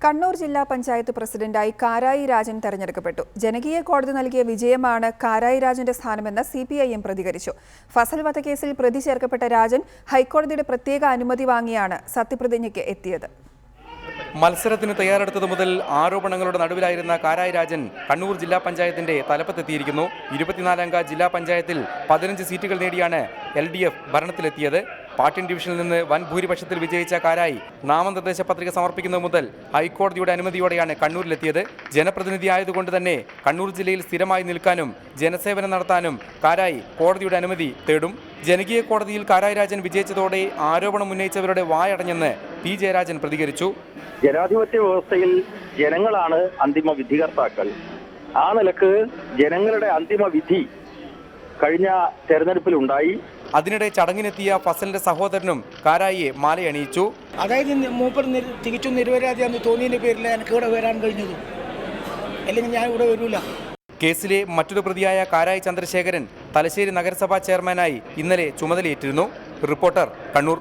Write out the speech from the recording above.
കണ്ണൂർ ജില്ലാ പഞ്ചായത്ത് പ്രസിഡന്റായി കാരായി രാജൻ തെരഞ്ഞെടുക്കപ്പെട്ടു. ജനകീയ കോടതി നൽകിയ വിജയമാണ് കാരായി രാജന്റെ സ്ഥാനമെന്ന് CPIM പ്രതികരിച്ചു. ഫസൽ വധക്കേസിൽ പ്രതി ചേർക്കപ്പെട്ട രാജൻ ഹൈക്കോടതിയുടെ പ്രത്യേക അനുമതി വാങ്ങിയാണ് സത്യപ്രതിജ്ഞയ്ക്ക് എത്തിയത്. മത്സരത്തിന് തയ്യാറെടുത്തത് മുതൽ ആരോപണങ്ങളുടെ നടുവിലായിരുന്ന കാരായി രാജൻ കണ്ണൂർ ജില്ലാ പഞ്ചായത്തിന്റെ തലപ്പത്തെത്തിയിരിക്കുന്നു. 24-അംഗ ജില്ലാ പഞ്ചായത്തിൽ 15 സീറ്റുകൾ നേടിയാണ് LDF ഭരണത്തിലെത്തിയത്. പാട്യം ഡിവിഷനിൽ നിന്ന് വൻ ഭൂരിപക്ഷത്തിൽ വിജയിച്ച കാരായി നാമനിർദ്ദേശ പത്രിക സമർപ്പിക്കുന്നത് മുതൽ ഹൈക്കോടതിയുടെ അനുമതിയോടെയാണ് കണ്ണൂരിലെത്തിയത്. ജനപ്രതിനിധിയായതുകൊണ്ട് തന്നെ കണ്ണൂർ ജില്ലയിൽ സ്ഥിരമായി നിൽക്കാനും ജനസേവനം നടത്താനും കാരായി കോടതിയുടെ അനുമതി തേടും. ജനകീയ കോടതിയിൽ കാരായി രാജൻ വിജയിച്ചതോടെ ആരോപണം ഉന്നയിച്ചവരുടെ വായടഞ്ഞെന്ന് P. ജയരാജൻ പ്രതികരിച്ചു. ജനാധിപത്യ വ്യവസ്ഥയിൽ ജനങ്ങളാണ് അന്തിമ വിധികർത്താക്കൾ. ആ നിലക്ക് ജനങ്ങളുടെ അന്തിമ വിധി കഴിഞ്ഞ തെരഞ്ഞെടുപ്പിൽ ഉണ്ടായി. അതിനിടെ ചടങ്ങിനെത്തിയ ഫസലിന്റെ സഹോദരനും കാരായിയെ മാലയണിയിച്ചു. അതായത് മൂപ്പർ തികച്ചും നിരപരാധിയാണെന്ന് തോന്നിയതിന്റെ പേരിൽ എനിക്ക് ഇവിടെ വരാൻ കഴിഞ്ഞത്, അല്ലെങ്കിൽ ഞാൻ ഇവിടെ വരൂല. കേസിലെ മറ്റൊരു പ്രതിയായ കാരായി ചന്ദ്രശേഖരൻ തലശ്ശേരി നഗരസഭാ ചെയർമാനായി ഇന്നലെ ചുമതലയേറ്റിരുന്നു. റിപ്പോർട്ടർ, കണ്ണൂർ.